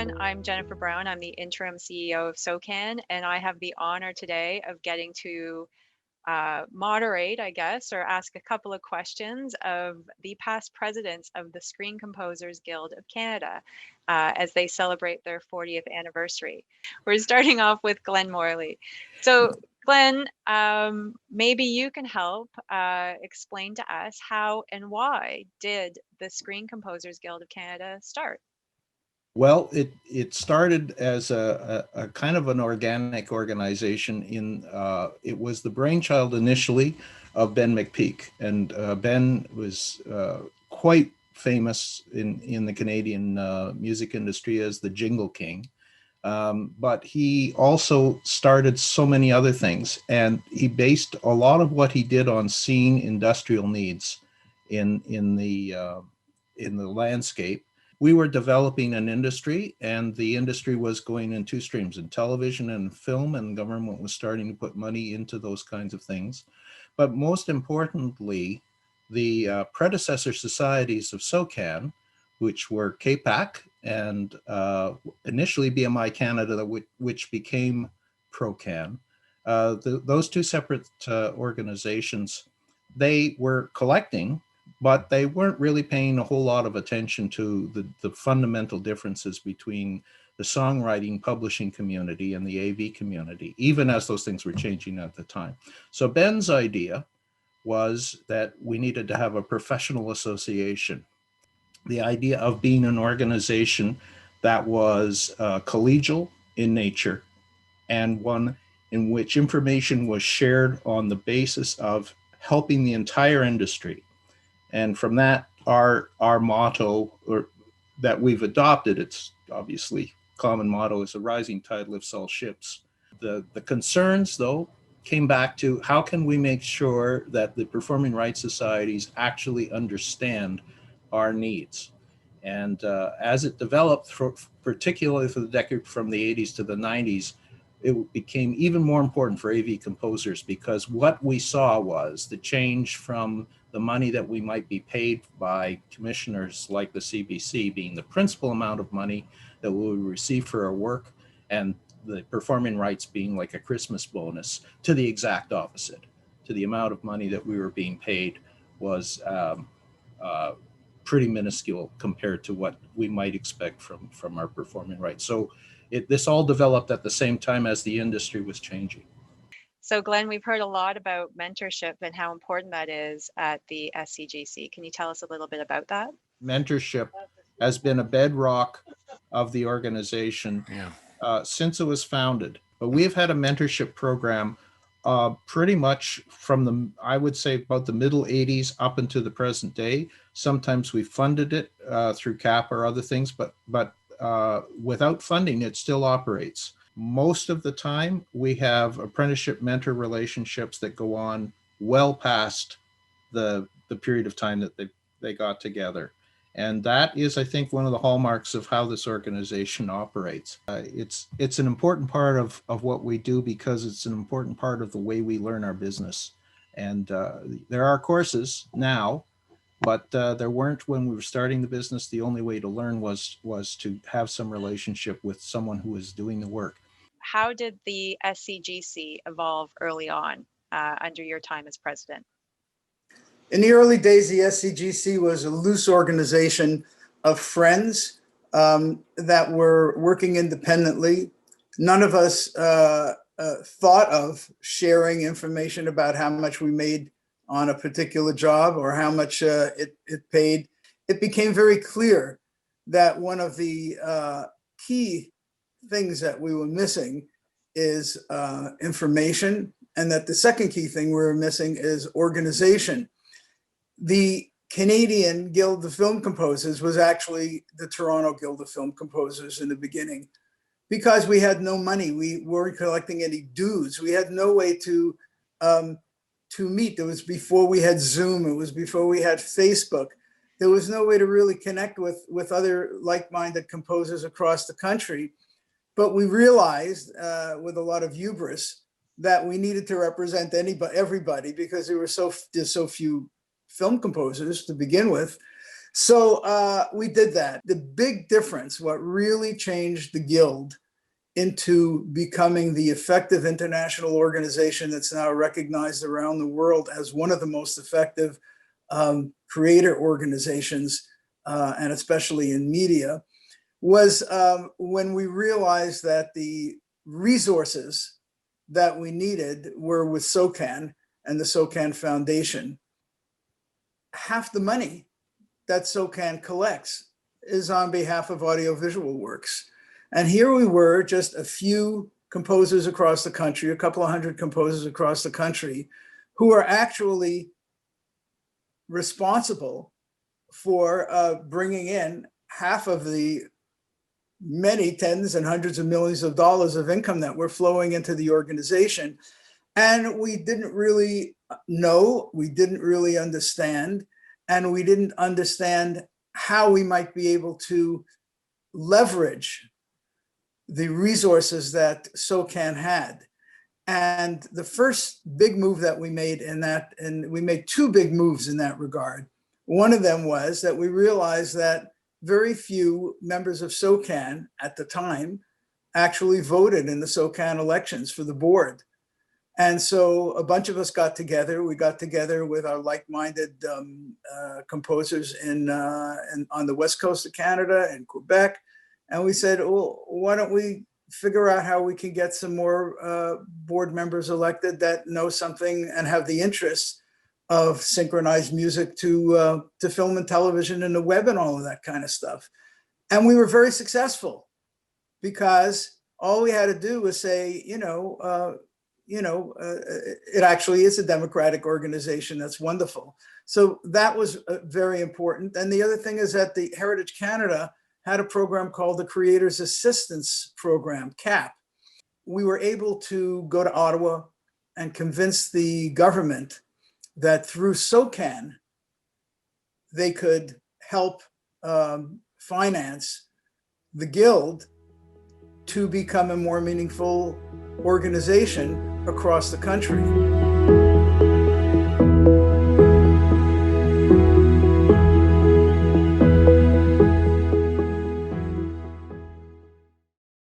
everyone. I'm Jennifer Brown. I'm the interim CEO of SOCAN, and I have the honor today of getting to moderate, I guess, or ask a couple of questions of the past presidents of the Screen Composers Guild of Canada as they celebrate their 40th anniversary. We're starting off with Glenn Morley. So, Glenn, maybe you can help explain to us how and why did the Screen Composers Guild of Canada start? Well, it started as a kind of an organic organization. It was the brainchild initially of Ben McPeak, and Ben was quite famous in the Canadian music industry as the Jingle King. But he also started so many other things, and he based a lot of what he did on seeing industrial needs in the landscape. We were developing an industry, and the industry was going in two streams, in television and film, and the government was starting to put money into those kinds of things. But most importantly, the predecessor societies of SOCAN, which were CAPAC and initially BMI Canada, which became ProCan, those two separate organizations, they were collecting, but they weren't really paying a whole lot of attention to the fundamental differences between the songwriting publishing community and the AV community, even as those things were changing at the time. So Ben's idea was that we needed to have a professional association. The idea of being an organization that was collegial in nature and one in which information was shared on the basis of helping the entire industry. And from that, our motto, or that we've adopted, it's obviously common motto, is a rising tide lifts all ships. The concerns, though, came back to how can we make sure that the performing rights societies actually understand our needs. And as it developed, particularly for the decade from the 80s to the 90s, it became even more important for AV composers, because what we saw was the change from the money that we might be paid by commissioners like the CBC being the principal amount of money that we would receive for our work, and the performing rights being like a Christmas bonus, to the exact opposite, to the amount of money that we were being paid was pretty minuscule compared to what we might expect from our performing rights. So this all developed at the same time as the industry was changing. So Glenn, we've heard a lot about mentorship and how important that is at the SCGC. Can you tell us a little bit about that? Mentorship has been a bedrock of the organization since it was founded. But we've had a mentorship program pretty much from I would say about the middle 80s up into the present day. Sometimes we funded it through CAP or other things, but without funding, it still operates. Most of the time, we have apprenticeship mentor relationships that go on well past the period of time that they got together. And that is, I think, one of the hallmarks of how this organization operates. It's an important part of what we do, because it's an important part of the way we learn our business. And there are courses now, but there weren't when we were starting the business. The only way to learn was to have some relationship with someone who was doing the work. How did the SCGC evolve early on under your time as president? In the early days, the SCGC was a loose organization of friends that were working independently. None of us thought of sharing information about how much we made on a particular job or how much it paid. It became very clear that one of the key things that we were missing is information, and that the second key thing we were missing is organization. The Canadian Guild of Film Composers was actually the Toronto Guild of Film Composers in the beginning, because we had no money. We weren't collecting any dues. We had no way to meet. It was before we had Zoom. It was before we had Facebook. There was no way to really connect with other like-minded composers across the country. But we realized with a lot of hubris that we needed to represent everybody, because there's so few film composers to begin with, So we did that. The big difference, what really changed the Guild into becoming the effective international organization that's now recognized around the world as one of the most effective creator organizations, and especially in media, was when we realized that the resources that we needed were with SOCAN and the SOCAN Foundation. Half the money that SOCAN collects is on behalf of audiovisual works. And here we were, just a few composers across the country, a couple of hundred composers across the country, who are actually responsible for bringing in half of the many tens and hundreds of millions of dollars of income that were flowing into the organization. And we didn't really know, we didn't really understand, and we didn't understand how we might be able to leverage the resources that SOCAN had. And the first big move that we made in that, and we made two big moves in that regard. One of them was that we realized that very few members of SOCAN at the time actually voted in the SOCAN elections for the board. And so a bunch of us got together. We got together with our like-minded composers on the west coast of Canada and Quebec. And we said, well, why don't we figure out how we can get some more board members elected that know something and have the interests of synchronized music to film and television and the web and all of that kind of stuff. And we were very successful because all we had to do was say, it actually is a democratic organization. That's wonderful. So that was very important. And the other thing is that the Heritage Canada had a program called the Creators Assistance Program, CAP. We were able to go to Ottawa and convince the government that through SOCAN, they could help finance the Guild to become a more meaningful organization across the country.